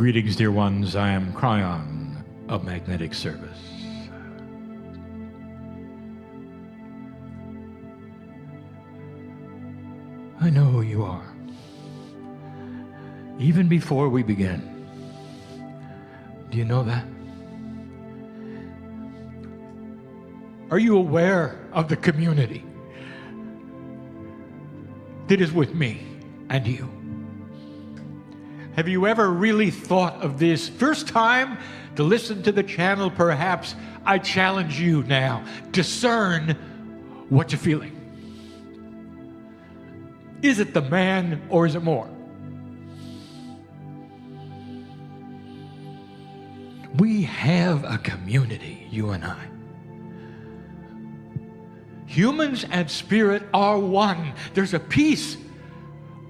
Greetings, dear ones. I am Kryon of Magnetic Service. I know who you are. Even before we begin. Do you know that? Are you aware of the community that is with me and you? Have you ever really thought of this? First time to listen to the channel, perhaps. I challenge you now. Discern what you're feeling. Is it the man or is it more? We have a community, you and I. Humans and spirit are one. There's a piece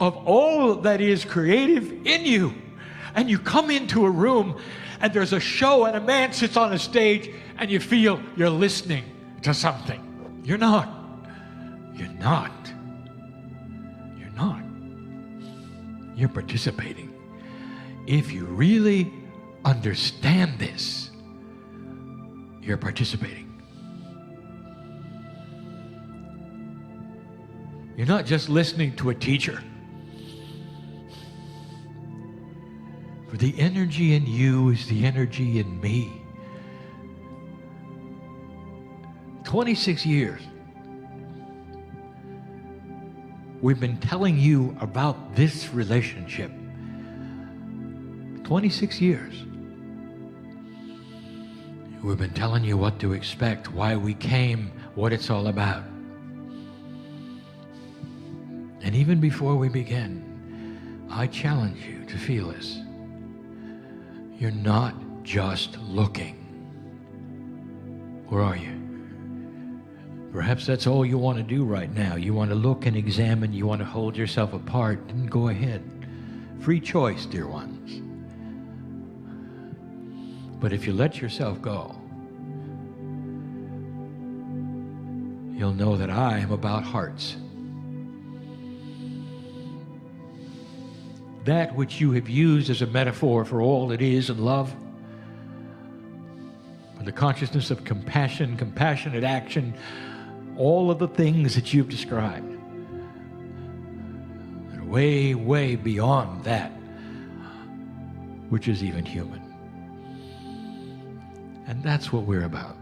of all that is creative in you. And you come into a room and there's a show and a man sits on a stage and you feel you're listening to something. You're not. You're not. You're not. You're participating. If you really understand this, you're participating. You're not just listening to a teacher. For the energy in you is the energy in me. 26 years. We've been telling you about this relationship. 26 years. We've been telling you what to expect, why we came, what it's all about. And even before we begin, I challenge you to feel this. You're not just looking. Or are you? Perhaps that's all you want to do right now. You want to look and examine. You want to hold yourself apart. Then go ahead. Free choice, dear ones. But if you let yourself go, you'll know that I am about hearts. That which you have used as a metaphor for all it is in love, for the consciousness of compassion, compassionate action, all of the things that you've described are way, way beyond that which is even human. And that's what we're about.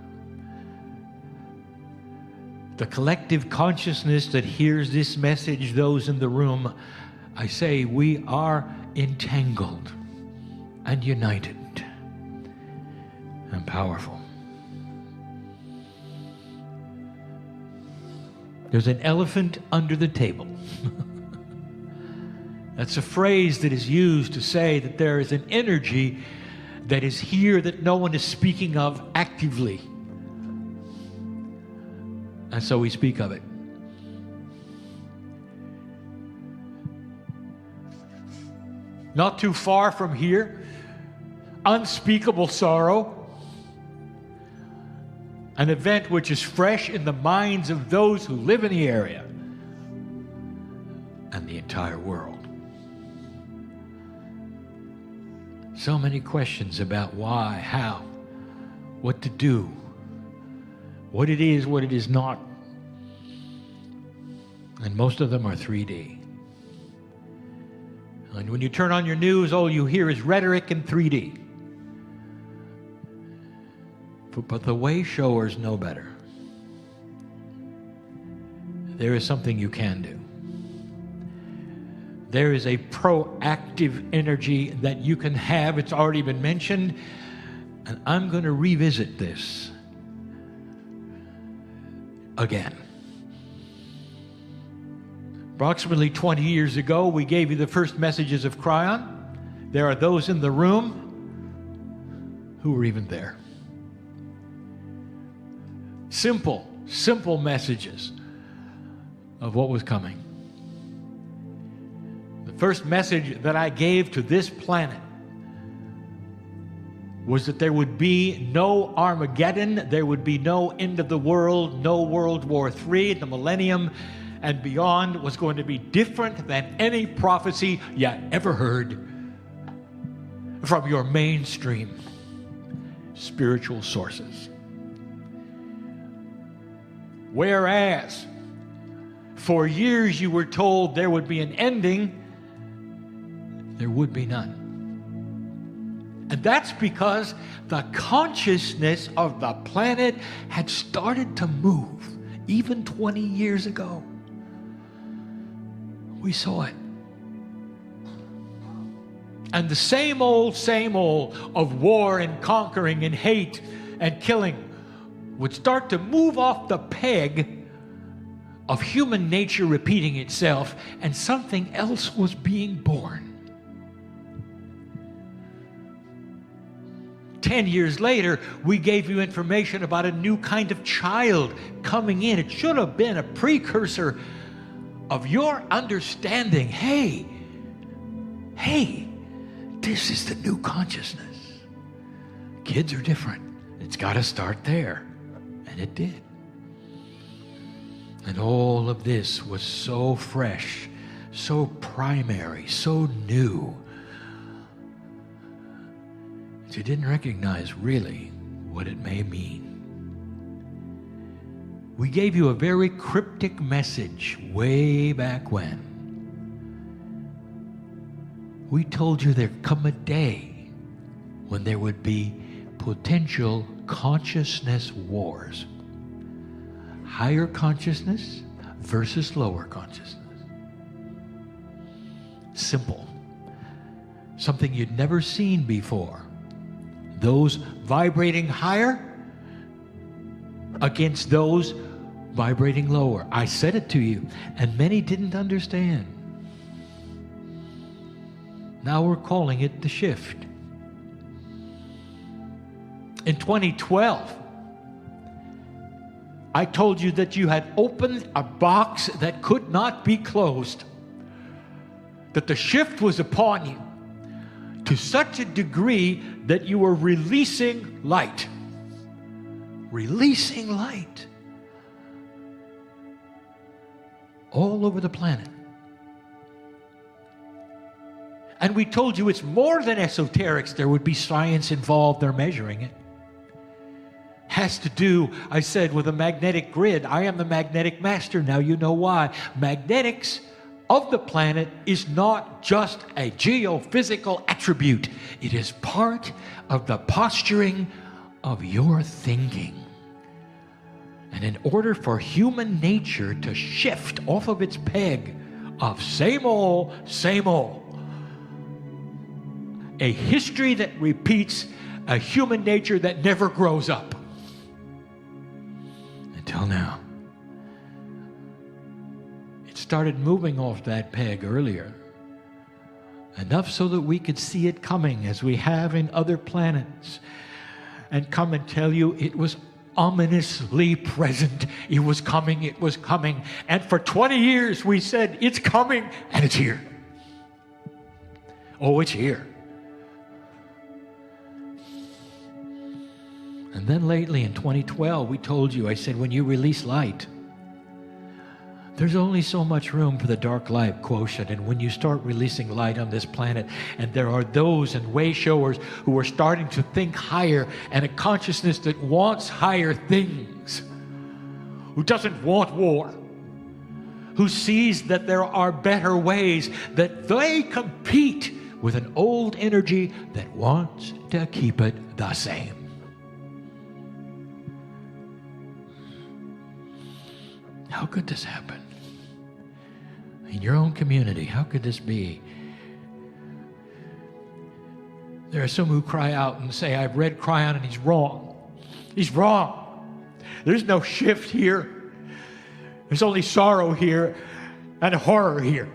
The collective consciousness that hears this message, those in the room, I say we are entangled and united and powerful. There's an elephant under the table. That's a phrase that is used to say that there is an energy that is here that no one is speaking of actively. And so we speak of it. Not too far from here, unspeakable sorrow, an event which is fresh in the minds of those who live in the area and the entire world. So many questions about why, how, what to do, what it is not. And most of them are 3D. And when you turn on your news, all you hear is rhetoric in 3D. But the way showers know better. There is something you can do. There is a proactive energy that you can have. It's already been mentioned. And I'm going to revisit this again. Approximately 20 years ago, we gave you the first messages of Kryon. There are those in the room who were even there. Simple messages of what was coming. The first message that I gave to this planet was that there would be no Armageddon, there would be no end of the world, no World War III, the millennium and beyond was going to be different than any prophecy you ever heard. from your mainstream spiritual sources. Whereas for years you were told there would be an ending, there would be none. And that's because the consciousness of the planet had started to move even 20 years ago. We saw it. And the same old of war and conquering and hate and killing would start to move off the peg of human nature repeating itself, and something else was being born. 10 years later, we gave you information about a new kind of child coming in. It should have been a precursor of your understanding. Hey, this is the new consciousness. Kids are different. It's got to start there. And it did. And all of this was so fresh, so primary, so new, that you didn't recognize really what it may mean. We gave you a very cryptic message way back when. We told you there'd come a day when there would be potential consciousness wars. Higher consciousness versus lower consciousness. Simple. Something you'd never seen before. Those vibrating higher against those vibrating lower. I said it to you, and many didn't understand. Now we're calling it the shift. In 2012, I told you that you had opened a box that could not be closed. That the shift was upon you to such a degree that you were releasing light. Releasing light all over the planet. And we told you it's more than esoterics. There would be science involved. They're measuring it. Has to do, I said, with a magnetic grid. I am the magnetic master. Now you know why. Magnetics of the planet is not just a geophysical attribute. It is part of the posturing of your thinking. And in order for human nature to shift off of its peg of same old, a history that repeats, a human nature that never grows up. Until now. It started moving off that peg earlier. Enough so that we could see it coming, as we have in other planets, and come and tell you it was ominously present. It was coming, it was coming. And for 20 years we said, it's coming, and it's here. Oh, it's here. And then lately in 2012, we told you, I said, when you release light, there's only so much room for the dark light quotient. And when you start releasing light on this planet, and there are those and way showers who are starting to think higher, and a consciousness that wants higher things, who doesn't want war, who sees that there are better ways, that they compete with an old energy that wants to keep it the same. How could this happen? In your own community, how could this be? There are some who cry out and say, I've read Kryon and he's wrong. He's wrong. There's no shift here. There's only sorrow here and horror here.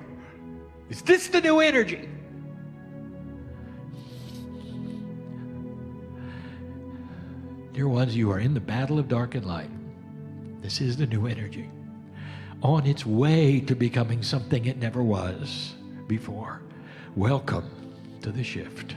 Is this the new energy? Dear ones, you are in the battle of dark and light. This is the new energy. On its way to becoming something it never was before. Welcome to the shift.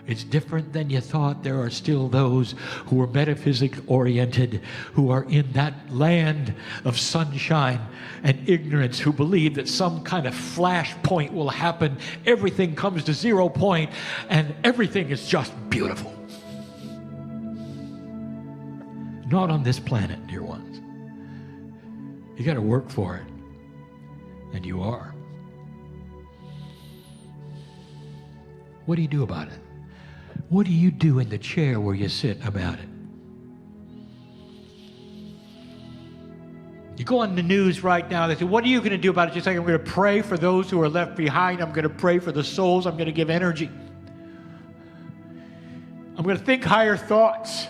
It's different than you thought. There are still those who are metaphysics-oriented, who are in that land of sunshine and ignorance, who believe that some kind of flash point will happen. Everything comes to 0 point, and everything is just beautiful. Not on this planet, dear ones. You got to work for it, and you are. What do you do about it? What do you do in the chair where you sit about it? You go on the news right now, they say, what are you going to do about it? You say, I'm going to pray for those who are left behind. I'm going to pray for the souls. I'm going to give energy. I'm going to think higher thoughts.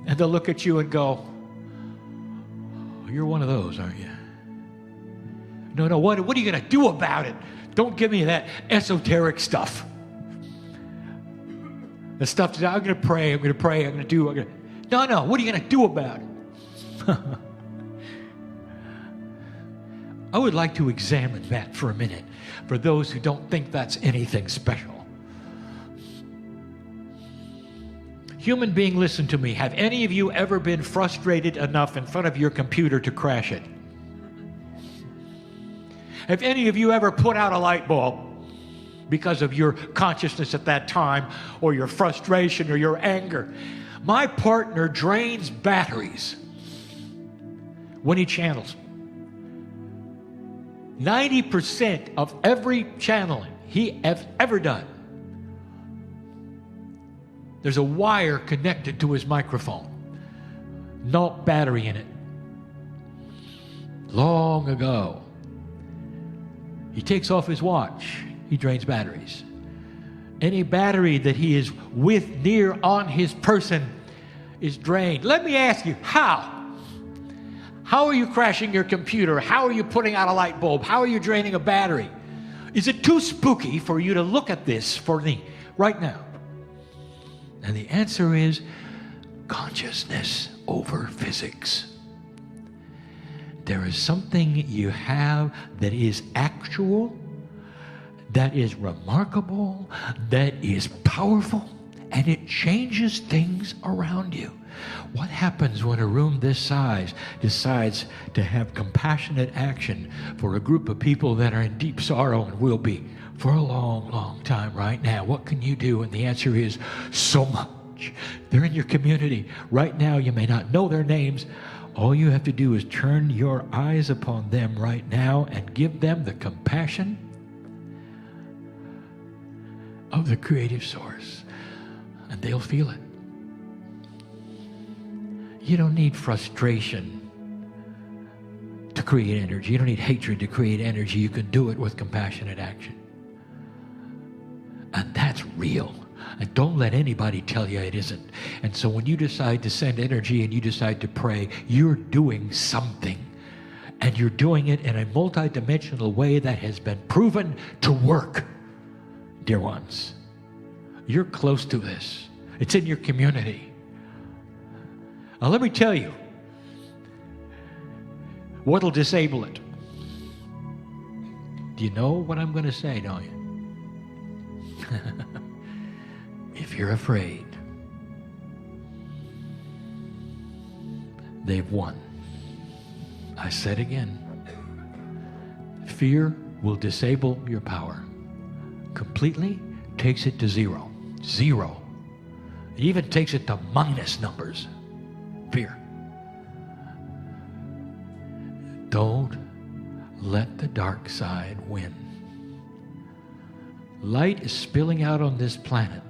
And they'll look at you and go, oh, you're one of those, aren't you? No, what are you going to do about it? Don't give me that esoteric stuff. The stuff that I'm going to pray, I'm going to do. No, what are you going to do about it? I would like to examine that for a minute for those who don't think that's anything special. Human being, listen to me. Have any of you ever been frustrated enough in front of your computer to crash it? Have any of you ever put out a light bulb because of your consciousness at that time, or your frustration, or your anger? My partner drains batteries when he channels. 90% of every channeling he has ever done, there's a wire connected to his microphone. No battery in it. Long ago. He takes off his watch. He drains batteries. Any battery that he is with near on his person is drained. Let me ask you, how? How are you crashing your computer? How are you putting out a light bulb? How are you draining a battery? Is it too spooky for you to look at this for me right now? And the answer is consciousness over physics. There is something you have that is actual, that is remarkable, that is powerful, and it changes things around you. What happens when a room this size decides to have compassionate action for a group of people that are in deep sorrow and will be for a long, long time right now? What can you do? And the answer is so much. They're in your community. Right now, you may not know their names. All you have to do is turn your eyes upon them right now and give them the compassion of the creative source, and they'll feel it. You don't need frustration to create energy. You don't need hatred to create energy. You can do it with compassionate action. And that's real. And don't let anybody tell you it isn't. And so when you decide to send energy and you decide to pray, you're doing something. And you're doing it in a multidimensional way that has been proven to work, dear ones. You're close to this. It's in your community. Now let me tell you what'll disable it. Do you know what I'm going to say, don't you? If you're afraid, they've won. I said again, fear will disable your power completely, takes it to zero. Zero. It even takes it to minus numbers. Fear. Don't let the dark side win. Light is spilling out on this planet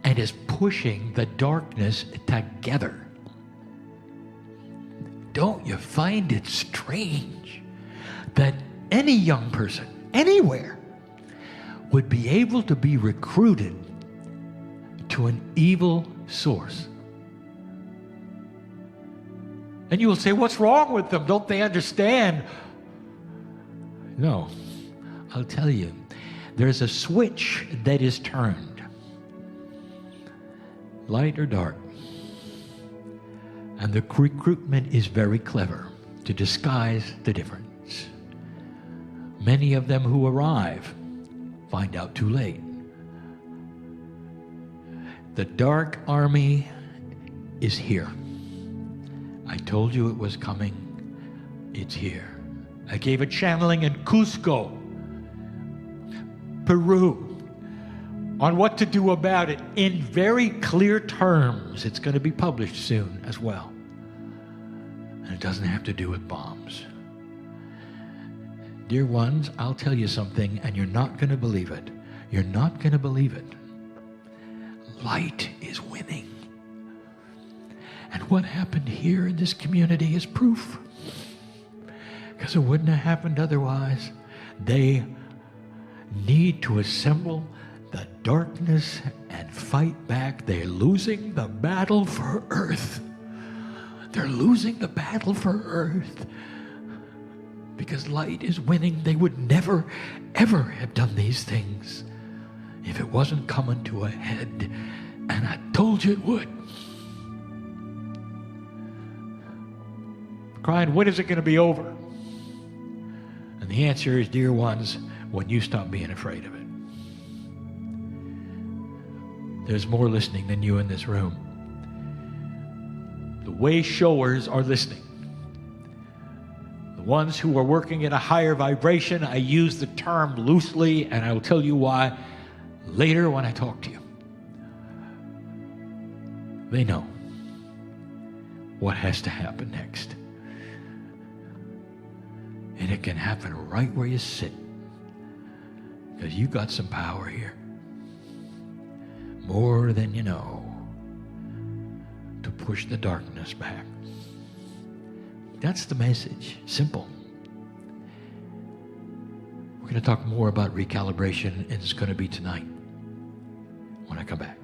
and is pushing the darkness together. Don't you find it strange that any young person, anywhere, would be able to be recruited to an evil source? And you will say, what's wrong with them? Don't they understand? No, I'll tell you. There's a switch that is turned. Light or dark. And the recruitment is very clever to disguise the difference. Many of them who arrive find out too late. The dark army is here. I told you it was coming. It's here. I gave a channeling in Cusco, Peru, on what to do about it in very clear terms. It's going to be published soon as well. And it doesn't have to do with bombs. Dear ones, I'll tell you something, and you're not going to believe it. You're not going to believe it. Light is winning. And what happened here in this community is proof. Because it wouldn't have happened otherwise. They need to assemble the darkness and fight back. They're losing the battle for Earth. They're losing the battle for Earth. Because light is winning. They would never, ever have done these things if it wasn't coming to a head. And I told you it would. Kryon, when is it going to be over? And the answer is, dear ones, when you stop being afraid of it. There's more listening than you in this room. The way showers are listening. The ones who are working at a higher vibration, I use the term loosely, and I will tell you why later when I talk to you. They know what has to happen next. And it can happen right where you sit. Because you got some power here. More than you know. To push the darkness back. That's the message. Simple. We're going to talk more about recalibration, and it's going to be tonight when I come back.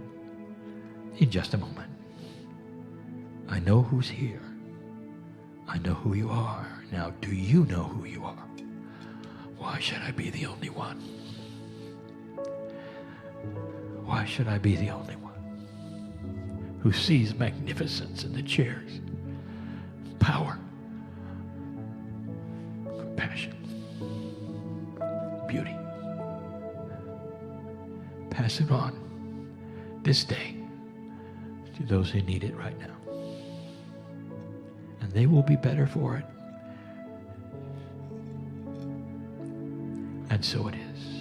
In just a moment. I know who's here. I know who you are. Now, do you know who you are? Why should I be the only one? Why should I be the only one who sees magnificence in the chairs, power, compassion, beauty? Pass it on this day to those who need it right now. And they will be better for it. And so it is.